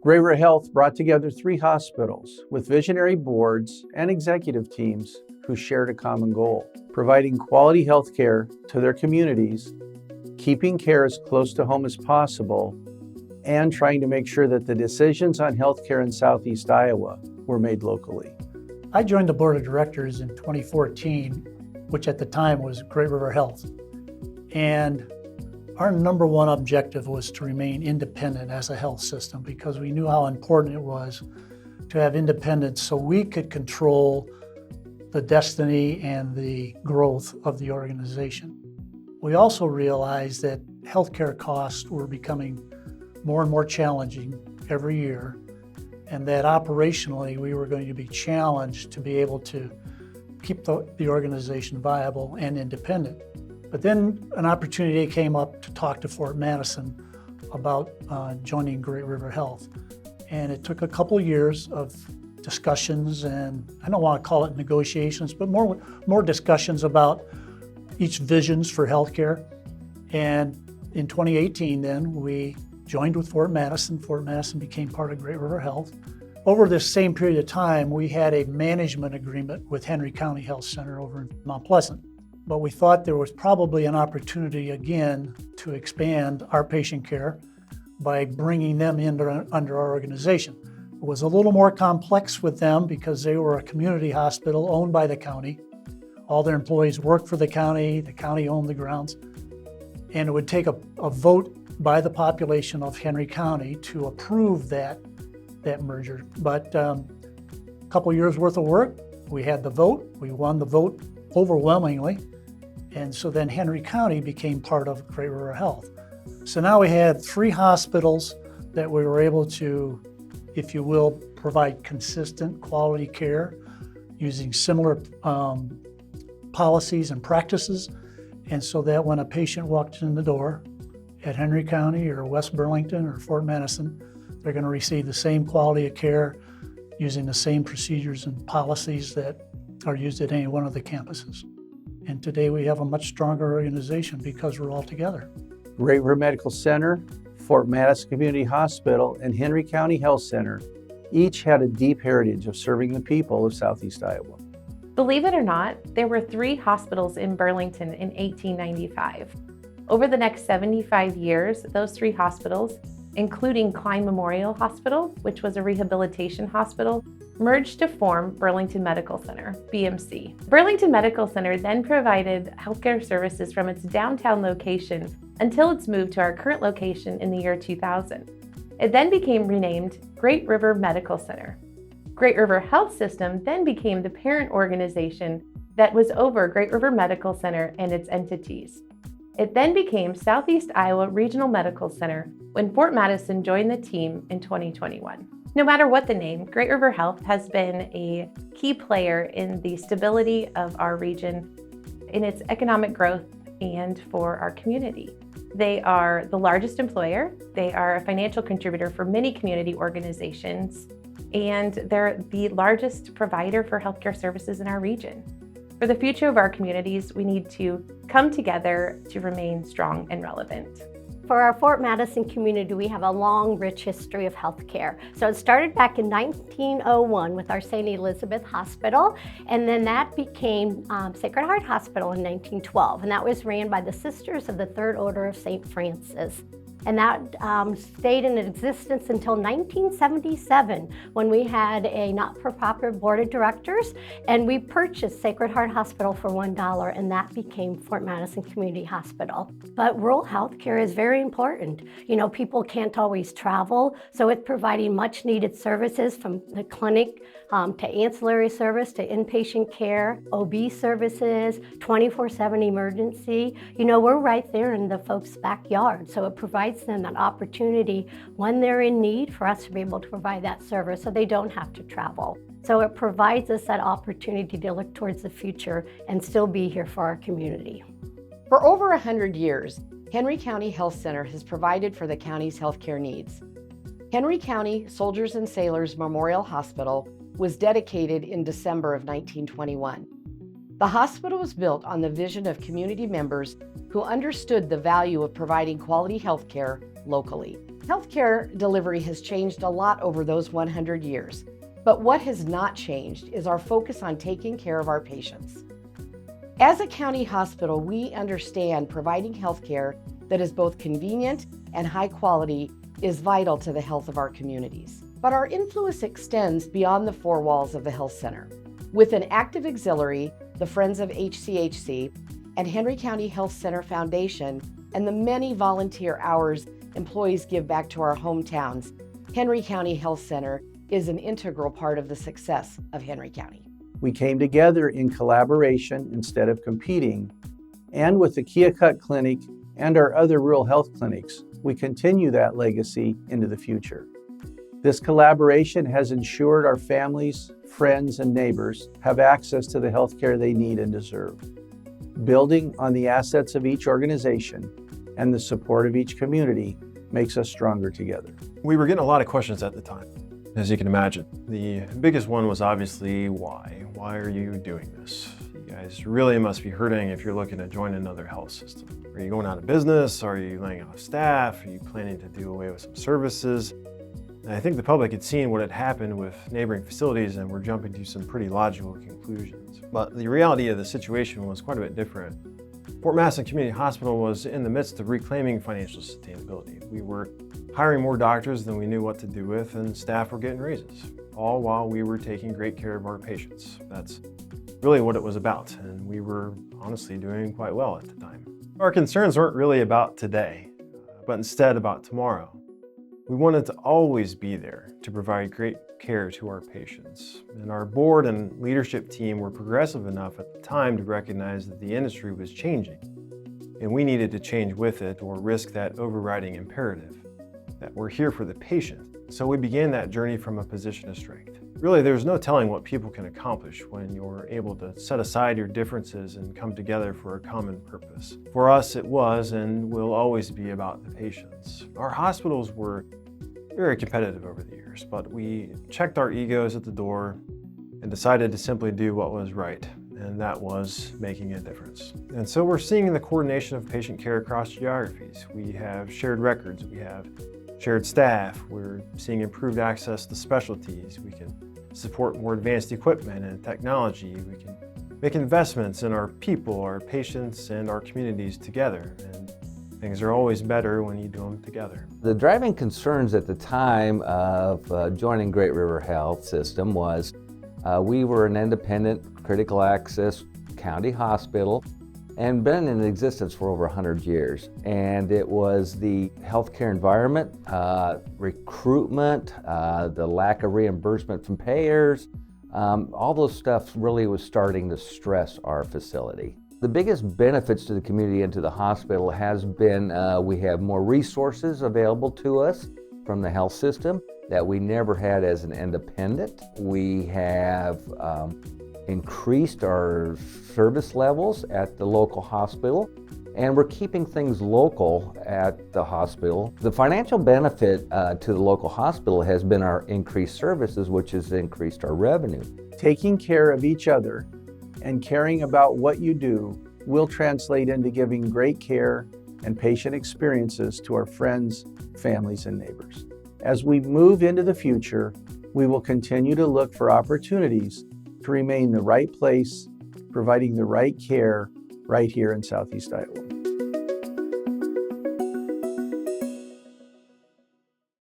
Great River Health brought together 3 hospitals with visionary boards and executive teams who shared a common goal: providing quality health care to their communities, keeping care as close to home as possible, and trying to make sure that the decisions on healthcare in Southeast Iowa were made locally. I joined the board of directors in 2014, which at the time was Great River Health. And our number one objective was to remain independent as a health system because we knew how important it was to have independence so we could control the destiny and the growth of the organization. We also realized that healthcare costs were becoming more and more challenging every year, and that operationally we were going to be challenged to be able to keep the organization viable and independent. But then an opportunity came up to talk to Fort Madison about joining Great River Health. And it took a couple of years of discussions, and I don't want to call it negotiations, but more discussions about each visions for healthcare. And in 2018 then, we joined with Fort Madison. Fort Madison became part of Great River Health. Over this same period of time, we had a management agreement with Henry County Health Center over in Mount Pleasant. But we thought there was probably an opportunity again to expand our patient care by bringing them under our organization. It was a little more complex with them because they were a community hospital owned by the county. All their employees worked for the county owned the grounds. And it would take a vote by the population of Henry County to approve that merger. But a couple years worth of work, we had the vote, we won the vote overwhelmingly. And so then Henry County became part of Great River Health. So now we had 3 hospitals that we were able to, if you will, provide consistent quality care using similar policies and practices. And so that when a patient walked in the door at Henry County or West Burlington or Fort Madison, they're going to receive the same quality of care using the same procedures and policies that are used at any one of the campuses. And today we have a much stronger organization because we're all together. Great River Medical Center, Fort Madison Community Hospital, and Henry County Health Center each had a deep heritage of serving the people of Southeast Iowa. Believe it or not, there were 3 hospitals in Burlington in 1895. Over the next 75 years, those 3 hospitals, including Klein Memorial Hospital, which was a rehabilitation hospital, merged to form Burlington Medical Center, BMC. Burlington Medical Center then provided healthcare services from its downtown location until its move to our current location in the year 2000. It then became renamed Great River Medical Center. Great River Health System then became the parent organization that was over Great River Medical Center and its entities. It then became Southeast Iowa Regional Medical Center when Fort Madison joined the team in 2021. No matter what the name, Great River Health has been a key player in the stability of our region, in its economic growth, and for our community. They are the largest employer, they are a financial contributor for many community organizations, and they're the largest provider for healthcare services in our region. For the future of our communities, we need to come together to remain strong and relevant. For our Fort Madison community, we have a long, rich history of healthcare. So it started back in 1901 with our St. Elizabeth Hospital, and then that became Sacred Heart Hospital in 1912, and that was ran by the Sisters of the Third Order of St. Francis. And that stayed in existence until 1977 when we had a not-for-profit board of directors and we purchased Sacred Heart Hospital for $1 and that became Fort Madison Community Hospital. But rural health care is very important. You know, people can't always travel, so it's providing much needed services from the clinic to ancillary service to inpatient care, OB services, 24/7 emergency. You know, we're right there in the folks' backyard, so it provides them that opportunity when they're in need for us to be able to provide that service so they don't have to travel. So it provides us that opportunity to look towards the future and still be here for our community. For over 100 years, Henry County Health Center has provided for the county's healthcare needs. Henry County Soldiers and Sailors Memorial Hospital was dedicated in December of 1921. The hospital was built on the vision of community members who understood the value of providing quality health care locally. Healthcare delivery has changed a lot over those 100 years, but what has not changed is our focus on taking care of our patients. As a county hospital, we understand providing healthcare that is both convenient and high quality is vital to the health of our communities. But our influence extends beyond the four walls of the health center. With an active auxiliary, the Friends of HCHC, and Henry County Health Center Foundation, and the many volunteer hours employees give back to our hometowns, Henry County Health Center is an integral part of the success of Henry County. We came together in collaboration instead of competing, and with the Keokuk Clinic and our other rural health clinics, we continue that legacy into the future. This collaboration has ensured our families, friends, and neighbors have access to the health care they need and deserve. Building on the assets of each organization and the support of each community makes us stronger together. We were getting a lot of questions at the time, as you can imagine. The biggest one was obviously why? Why are you doing this? You guys really must be hurting if you're looking to join another health system. Are you going out of business? Are you laying off staff? Are you planning to do away with some services? And I think the public had seen what had happened with neighboring facilities and were jumping to some pretty logical conclusions. But the reality of the situation was quite a bit different. Fort Masson Community Hospital was in the midst of reclaiming financial sustainability. We were hiring more doctors than we knew what to do with, and staff were getting raises, all while we were taking great care of our patients. That's really what it was about, and we were honestly doing quite well at the time. Our concerns weren't really about today, but instead about tomorrow. We wanted to always be there to provide great care to our patients. And our board and leadership team were progressive enough at the time to recognize that the industry was changing, and we needed to change with it or risk that overriding imperative, that we're here for the patient. So we began that journey from a position of strength. Really, there's no telling what people can accomplish when you're able to set aside your differences and come together for a common purpose. For us, it was and will always be about the patients. Our hospitals were very competitive over the years, but we checked our egos at the door and decided to simply do what was right, and that was making a difference. And so we're seeing the coordination of patient care across geographies. We have shared records, we have shared staff, we're seeing improved access to specialties, we can support more advanced equipment and technology, we can make investments in our people, our patients, and our communities together. And things are always better when you do them together. The driving concerns at the time of joining Great River Health System was we were an independent critical access county hospital and been in existence for over 100 years. And it was the healthcare environment, recruitment, the lack of reimbursement from payers, all those stuff really was starting to stress our facility. The biggest benefits to the community and to the hospital has been we have more resources available to us from the health system that we never had as an independent. We have increased our service levels at the local hospital, and we're keeping things local at the hospital. The financial benefit to the local hospital has been our increased services, which has increased our revenue. Taking care of each other and caring about what you do will translate into giving great care and patient experiences to our friends, families, and neighbors. As we move into the future, we will continue to look for opportunities to remain the right place, providing the right care right here in Southeast Iowa.